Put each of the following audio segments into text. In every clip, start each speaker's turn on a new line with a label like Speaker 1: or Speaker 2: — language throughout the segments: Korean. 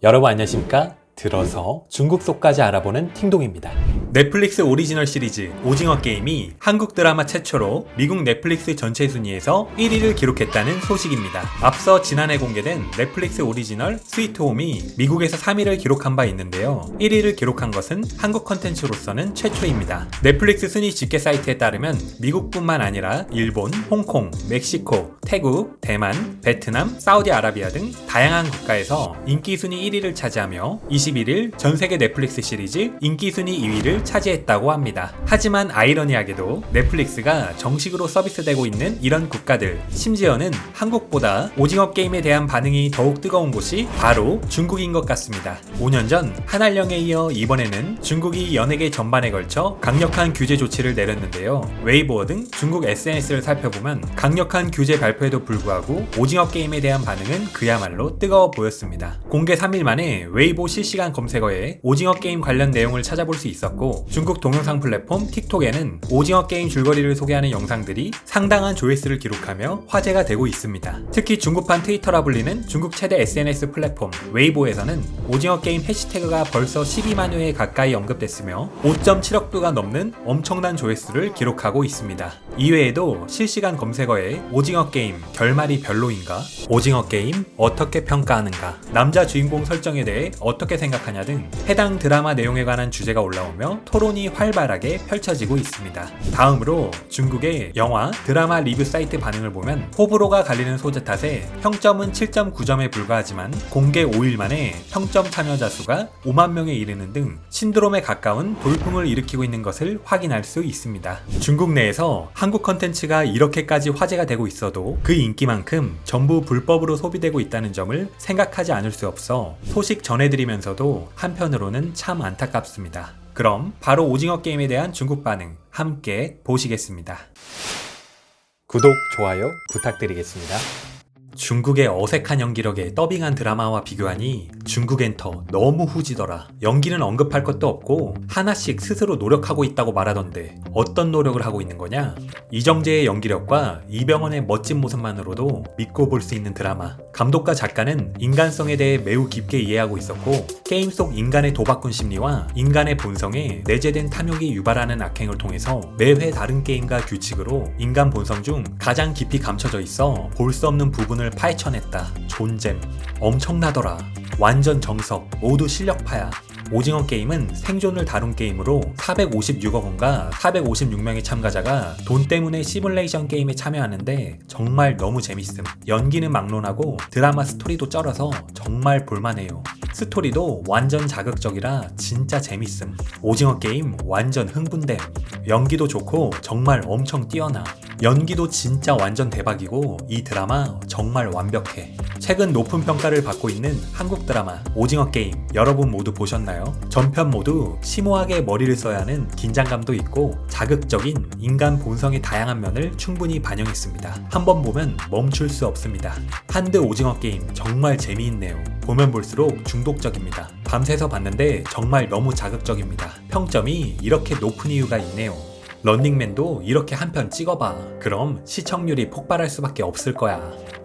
Speaker 1: 여러분 안녕하십니까? 들어서 중국 속까지 알아보는 팅동입니다. 넷플릭스 오리지널 시리즈 오징어 게임이 한국 드라마 최초로 미국 넷플릭스 전체 순위에서 1위를 기록했다는 소식입니다. 앞서 지난해 공개된 넷플릭스 오리지널 스위트홈이 미국에서 3위를 기록한 바 있는데요. 1위를 기록한 것은 한국 컨텐츠로서는 최초입니다. 넷플릭스 순위 집계 사이트에 따르면 미국뿐만 아니라 일본, 홍콩, 멕시코, 태국, 대만, 베트남, 사우디아라비아 등 다양한 국가에서 인기 순위 1위를 차지하며 21일 전 세계 넷플릭스 시리즈 인기 순위 2위를 차지했다고 합니다. 하지만 아이러니하게도 넷플릭스가 정식으로 서비스되고 있는 이런 국가들, 심지어는 한국보다 오징어 게임에 대한 반응이 더욱 뜨거운 곳이 바로 중국인 것 같습니다. 5년 전 한알령에 이어 이번에는 중국이 연예계 전반에 걸쳐 강력한 규제 조치를 내렸는데요. 웨이보 등 중국 SNS를 살펴보면 강력한 규제 발표에도 불구하고 오징어 게임에 대한 반응은 그야말로 뜨거워 보였습니다. 공개 3일 만에 웨이보 실시간 검색어에 오징어 게임 관련 내용을 찾아볼 수 있었고, 중국 동영상 플랫폼 틱톡에는 오징어 게임 줄거리를 소개하는 영상들이 상당한 조회수를 기록하며 화제가 되고 있습니다. 특히 중국판 트위터라 불리는 중국 최대 SNS 플랫폼 웨이보에서는 오징어 게임 해시태그가 벌써 12만 회에 가까이 언급됐으며 5.7억 뷰가 넘는 엄청난 조회수를 기록하고 있습니다. 이외에도 실시간 검색어에 오징어 게임 결말이 별로인가? 오징어 게임 어떻게 평가하는가? 남자 주인공 설정에 대해 어떻게 생각하냐 등 해당 드라마 내용에 관한 주제가 올라오며 토론이 활발하게 펼쳐지고 있습니다. 다음으로 중국의 영화, 드라마 리뷰 사이트 반응을 보면 호불호가 갈리는 소재 탓에 평점은 7.9점에 불과하지만 공개 5일 만에 평점 참여자 수가 5만 명에 이르는 등 신드롬에 가까운 돌풍을 일으키고 있는 것을 확인할 수 있습니다. 중국 내에서 한국 컨텐츠가 이렇게까지 화제가 되고 있어도 그 인기만큼 전부 불법으로 소비되고 있다는 점을 생각하지 않을 수 없어 소식 전해드리면서도 한편으로는 참 안타깝습니다. 그럼 바로 오징어 게임에 대한 중국 반응 함께 보시겠습니다. 구독, 좋아요 부탁드리겠습니다. 중국의 어색한 연기력에 더빙한 드라마와 비교하니 중국 엔터 너무 후지더라. 연기는 언급할 것도 없고 하나씩 스스로 노력하고 있다고 말하던데 어떤 노력을 하고 있는 거냐? 이정재의 연기력과 이병헌의 멋진 모습만으로도 믿고 볼 수 있는 드라마. 감독과 작가는 인간성에 대해 매우 깊게 이해하고 있었고, 게임 속 인간의 도박꾼 심리와 인간의 본성에 내재된 탐욕이 유발하는 악행을 통해서 매회 다른 게임과 규칙으로 인간 본성 중 가장 깊이 감춰져 있어 볼 수 없는 부분을 파헤쳐냈다. 존잼. 엄청나더라. 완전 정석. 모두 실력파야. 오징어 게임은 생존을 다룬 게임으로 456억 원과 456명의 참가자가 돈 때문에 시뮬레이션 게임에 참여하는데 정말 너무 재밌음. 연기는 막론하고 드라마 스토리도 쩔어서 정말 볼만해요. 스토리도 완전 자극적이라 진짜 재밌음. 오징어 게임 완전 흥분됨. 연기도 좋고 정말 엄청 뛰어나. 연기도 진짜 완전 대박이고 이 드라마 정말 완벽해. 최근 높은 평가를 받고 있는 한국 드라마 오징어 게임 여러분 모두 보셨나요? 전편 모두 심오하게 머리를 써야 하는 긴장감도 있고 자극적인 인간 본성의 다양한 면을 충분히 반영했습니다. 한번 보면 멈출 수 없습니다. 한드 오징어 게임 정말 재미있네요. 보면 볼수록 중독적입니다. 밤새서 봤는데 정말 너무 자극적입니다. 평점이 이렇게 높은 이유가 있네요. 런닝맨도 이렇게 한 편 찍어봐. 그럼 시청률이 폭발할 수밖에 없을 거야.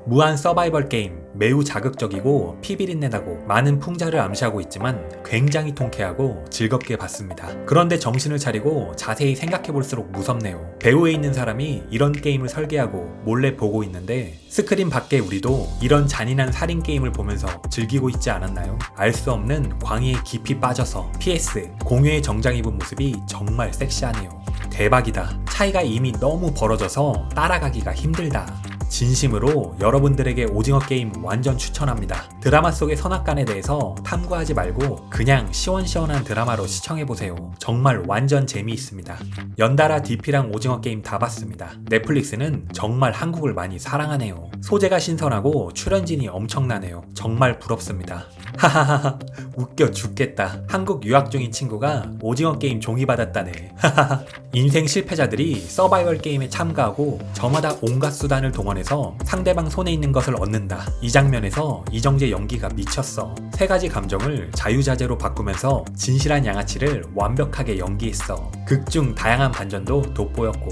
Speaker 1: 무한 서바이벌 게임 매우 자극적이고 피비린내 나고 많은 풍자를 암시하고 있지만 굉장히 통쾌하고 즐겁게 봤습니다. 그런데 정신을 차리고 자세히 생각해볼수록 무섭네요. 배후에 있는 사람이 이런 게임을 설계하고 몰래 보고 있는데 스크린 밖에 우리도 이런 잔인한 살인 게임을 보면서 즐기고 있지 않았나요? 알 수 없는 광해에 깊이 빠져서. PS 공유의 정장 입은 모습이 정말 섹시하네요. 대박이다. 차이가 이미 너무 벌어져서 따라가기가 힘들다. 진심으로 여러분들에게 오징어 게임 완전 추천합니다. 드라마 속의 선악간에 대해서 탐구하지 말고 그냥 시원시원한 드라마로 시청해보세요. 정말 완전 재미있습니다. 연달아 DP랑 오징어 게임 다 봤습니다. 넷플릭스는 정말 한국을 많이 사랑하네요. 소재가 신선하고 출연진이 엄청나네요. 정말 부럽습니다. 하하하하 웃겨 죽겠다. 한국 유학 중인 친구가 오징어 게임 종이 받았다네. 하하하 인생 실패자들이 서바이벌 게임에 참가하고 저마다 온갖 수단을 동원해서 상대방 손에 있는 것을 얻는다. 이 장면에서 이정재 연기가 미쳤어. 세 가지 감정을 자유자재로 바꾸면서 진실한 양아치를 완벽하게 연기했어. 극중 다양한 반전도 돋보였고.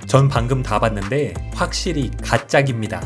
Speaker 1: 전 방금 다 봤는데 확실히 가짝입니다.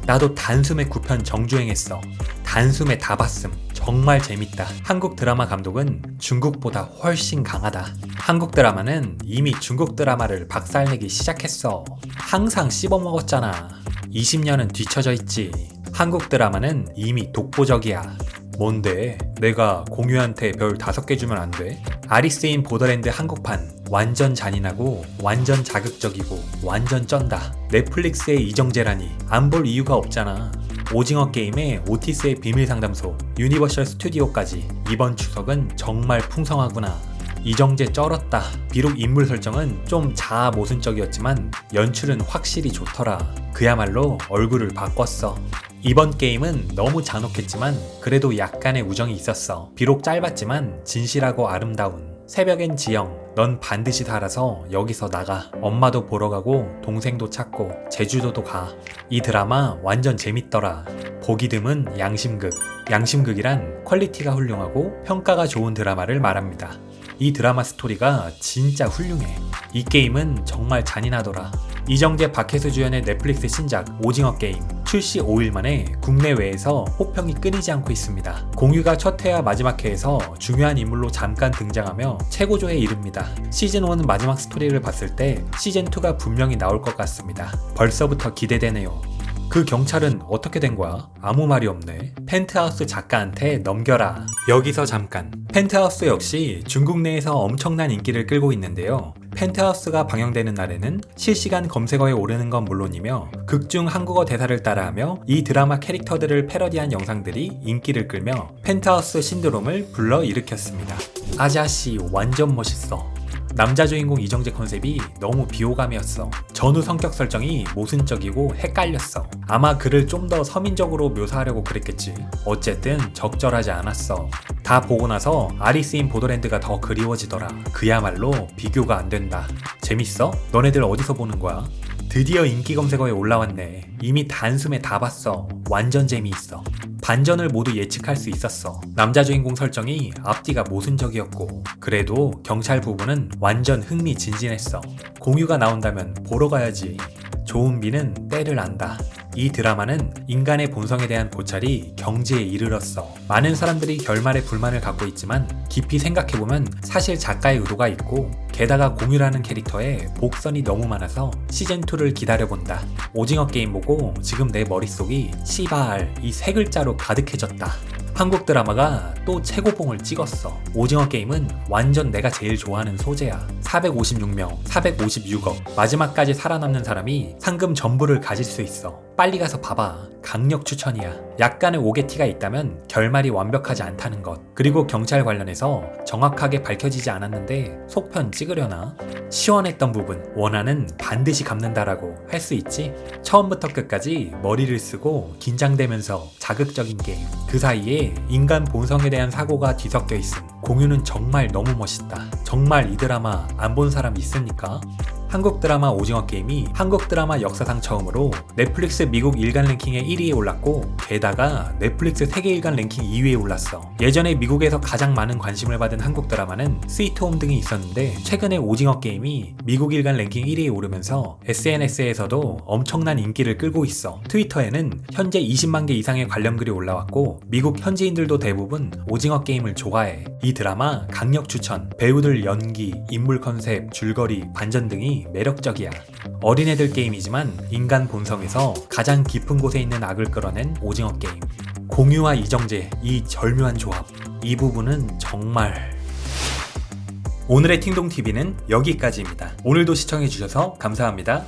Speaker 1: 나도 단숨에 9편 정주행했어. 단숨에 다 봤음. 정말 재밌다. 한국 드라마 감독은 중국보다 훨씬 강하다. 한국 드라마는 이미 중국 드라마를 박살내기 시작했어. 항상 씹어먹었잖아. 20년은 뒤처져 있지. 한국 드라마는 이미 독보적이야. 뭔데? 내가 공유한테 별 5개 주면 안 돼? 아리스 인 보더랜드 한국판 완전 잔인하고 완전 자극적이고 완전 쩐다. 넷플릭스의 이정재라니 안 볼 이유가 없잖아. 오징어 게임의 오티스의 비밀 상담소, 유니버셜 스튜디오까지 이번 추석은 정말 풍성하구나. 이정재 쩔었다. 비록 인물 설정은 좀 자아 모순적이었지만 연출은 확실히 좋더라. 그야말로 얼굴을 바꿨어. 이번 게임은 너무 잔혹했지만 그래도 약간의 우정이 있었어. 비록 짧았지만 진실하고 아름다운. 새벽엔 지영, 넌 반드시 살아서 여기서 나가. 엄마도 보러 가고 동생도 찾고 제주도도 가. 이 드라마 완전 재밌더라. 보기 드문 양심극. 양심극이란 퀄리티가 훌륭하고 평가가 좋은 드라마를 말합니다. 이 드라마 스토리가 진짜 훌륭해. 이 게임은 정말 잔인하더라. 이정재 박혜수 주연의 넷플릭스 신작 오징어 게임 출시 5일 만에 국내외에서 호평이 끊이지 않고 있습니다. 공유가 첫 회와 마지막 회에서 중요한 인물로 잠깐 등장하며 최고조에 이릅니다. 시즌1 마지막 스토리를 봤을 때 시즌2가 분명히 나올 것 같습니다. 벌써부터 기대되네요. 그 경찰은 어떻게 된 거야? 아무 말이 없네. 펜트하우스 작가한테 넘겨라. 여기서 잠깐. 펜트하우스 역시 중국 내에서 엄청난 인기를 끌고 있는데요. 펜트하우스가 방영되는 날에는 실시간 검색어에 오르는 건 물론이며 극중 한국어 대사를 따라하며 이 드라마 캐릭터들을 패러디한 영상들이 인기를 끌며 펜트하우스 신드롬을 불러일으켰습니다. 아자씨 완전 멋있어. 남자 주인공 이정재 컨셉이 너무 비호감이었어. 전후 성격 설정이 모순적이고 헷갈렸어. 아마 그를 좀 더 서민적으로 묘사하려고 그랬겠지. 어쨌든 적절하지 않았어. 다 보고 나서 아리스 인 보더랜드가 더 그리워지더라. 그야말로 비교가 안 된다. 재밌어? 너네들 어디서 보는 거야? 드디어 인기 검색어에 올라왔네. 이미 단숨에 다 봤어. 완전 재미있어. 반전을 모두 예측할 수 있었어. 남자 주인공 설정이 앞뒤가 모순적이었고 그래도 경찰 부분은 완전 흥미진진했어. 공유가 나온다면 보러 가야지. 조은비는 때를 안다. 이 드라마는 인간의 본성에 대한 고찰이 경지에 이르렀어. 많은 사람들이 결말에 불만을 갖고 있지만 깊이 생각해보면 사실 작가의 의도가 있고 게다가 공유라는 캐릭터에 복선이 너무 많아서 시즌2를 기다려본다. 오징어 게임 보고 지금 내 머릿속이 씨발 이 세 글자로 가득해졌다. 한국 드라마가 또 최고봉을 찍었어. 오징어 게임은 완전 내가 제일 좋아하는 소재야. 456명, 456억. 마지막까지 살아남는 사람이 상금 전부를 가질 수 있어. 빨리 가서 봐봐. 강력 추천이야. 약간의 오게티가 있다면 결말이 완벽하지 않다는 것. 그리고 경찰 관련해서 정확하게 밝혀지지 않았는데 속편 찍으려나? 시원했던 부분, 원하는 반드시 갚는다라고 할 수 있지? 처음부터 끝까지 머리를 쓰고 긴장되면서 자극적인 게임. 그 사이에 인간 본성에 대한 사고가 뒤섞여 있음. 공유는 정말 너무 멋있다. 정말 이 드라마 안 본 사람 있습니까? 한국 드라마 오징어 게임이 한국 드라마 역사상 처음으로 넷플릭스 미국 일간 랭킹의 1위에 올랐고 게다가 넷플릭스 세계 일간 랭킹 2위에 올랐어. 예전에 미국에서 가장 많은 관심을 받은 한국 드라마는 스위트홈 등이 있었는데 최근에 오징어 게임이 미국 일간 랭킹 1위에 오르면서 SNS에서도 엄청난 인기를 끌고 있어. 트위터에는 현재 20만 개 이상의 관련 글이 올라왔고 미국 현지인들도 대부분 오징어 게임을 좋아해. 이 드라마 강력 추천. 배우들 연기, 인물 컨셉, 줄거리, 반전 등이 매력적이야. 어린애들 게임이지만 인간 본성에서 가장 깊은 곳에 있는 악을 끌어낸 오징어 게임. 공유와 이정재, 이 절묘한 조합. 이 부분은 정말... 오늘의 팅동TV는 여기까지입니다. 오늘도 시청해주셔서 감사합니다.